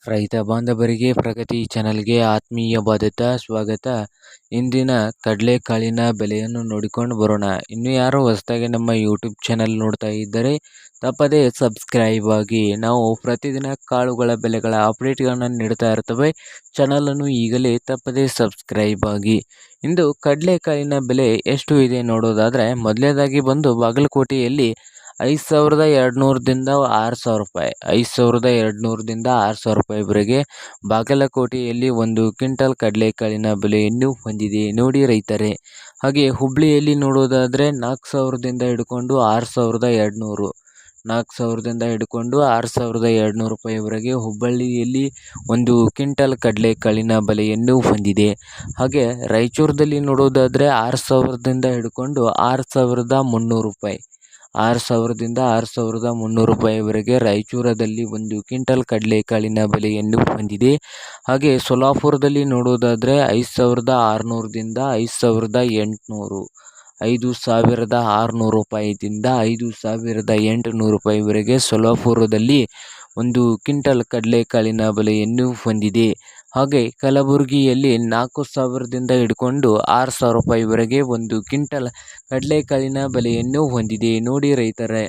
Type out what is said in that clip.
ರೈತ ಬಾಂಧವರಿಗೆ ಪ್ರಗತಿ ಚಾನಲ್ಗೆ ಆತ್ಮೀಯವಾದ ಸ್ವಾಗತ. ಇಂದಿನ ಕಡಲೆಕಾಳಿನ ಬೆಲೆಯನ್ನು ನೋಡಿಕೊಂಡು ಬರೋಣ. ಇನ್ನು ಯಾರು ಹೊಸದಾಗಿ ನಮ್ಮ ಯೂಟ್ಯೂಬ್ ಚಾನಲ್ ನೋಡ್ತಾ ಇದ್ದರೆ ತಪ್ಪದೇ ಸಬ್ಸ್ಕ್ರೈಬ್ ಆಗಿ. ನಾವು ಪ್ರತಿದಿನ ಕಾಳುಗಳ ಬೆಲೆಗಳ ಅಪ್ಡೇಟ್ಗಳನ್ನು ನೀಡ್ತಾ ಇರ್ತವೆ. ಚಾನಲನ್ನು ಈಗಲೇ ತಪ್ಪದೇ ಸಬ್ಸ್ಕ್ರೈಬ್ ಆಗಿ. ಇಂದು ಕಡಲೆಕಾಳಿನ ಬೆಲೆ ಎಷ್ಟು ಇದೆ ನೋಡೋದಾದರೆ, ಮೊದಲನೇದಾಗಿ ಬಂದು ಬಾಗಲಕೋಟೆಯಲ್ಲಿ 5,200ದಿಂದ 6,000 ರೂಪಾಯಿ, 5,200ದಿಂದ 6,000 ರೂಪಾಯಿವರೆಗೆ ಬಾಗಲಕೋಟೆಯಲ್ಲಿ ಒಂದು ಕ್ವಿಂಟಲ್ ಕಡಲೆಕಾಳಿನ ಬೆಲೆಯನ್ನು ಹೊಂದಿದೆ ನೋಡಿ ರೈತರೇ. ಹಾಗೆ ಹುಬ್ಳಿಯಲ್ಲಿ ನೋಡೋದಾದರೆ 4,000ದಿಂದ ಹಿಡ್ಕೊಂಡು 6,200, 4,000ದಿಂದ ಹಿಡ್ಕೊಂಡು 6,200 ರೂಪಾಯಿವರೆಗೆ ಹುಬ್ಬಳ್ಳಿಯಲ್ಲಿ ಒಂದು ಕ್ವಿಂಟಲ್ ಕಡಲೆಕಾಳಿನ ಬೆಲೆಯನ್ನು ಹೊಂದಿದೆ. ಹಾಗೆ ರಾಯಚೂರದಲ್ಲಿ ನೋಡೋದಾದರೆ 6,000ದಿಂದ ಹಿಡ್ಕೊಂಡು 6,300 ರೂಪಾಯಿ, 6,000ದಿಂದ 6,300 ರೂಪಾಯಿವರೆಗೆ ರಾಯಚೂರದಲ್ಲಿ ಒಂದು ಕ್ವಿಂಟಲ್ ಕಡಲೆಕಾಳಿನ ಬೆಲೆಯನ್ನು ಹೊಂದಿದೆ. ಹಾಗೆ ಸೊಲ್ಲಾಪುರದಲ್ಲಿ ನೋಡೋದಾದರೆ 5,600ದಿಂದ 5,800, 5,600 ರೂಪಾಯಿದಿಂದ 5,800 ರೂಪಾಯಿವರೆಗೆ ಸೊಲ್ಲಾಪುರದಲ್ಲಿ ಒಂದು ಕ್ವಿಂಟಲ್ ಕಡಲೆಕಾಳಿನ ಬೆಲೆಯನ್ನು ಹೊಂದಿದೆ. ಹಾಗೆ ಕಲಬುರಗಿಯಲ್ಲಿ 4,000ದಿಂದ ಹಿಡ್ಕೊಂಡು 6,000 ರೂಪಾಯಿವರೆಗೆ ಒಂದು ಕ್ವಿಂಟಲ್ ಕಡಲೆಕಾಳಿನ ಬೆಲೆಯನ್ನು ಹೊಂದಿದೆ ನೋಡಿ ರೈತರೇ.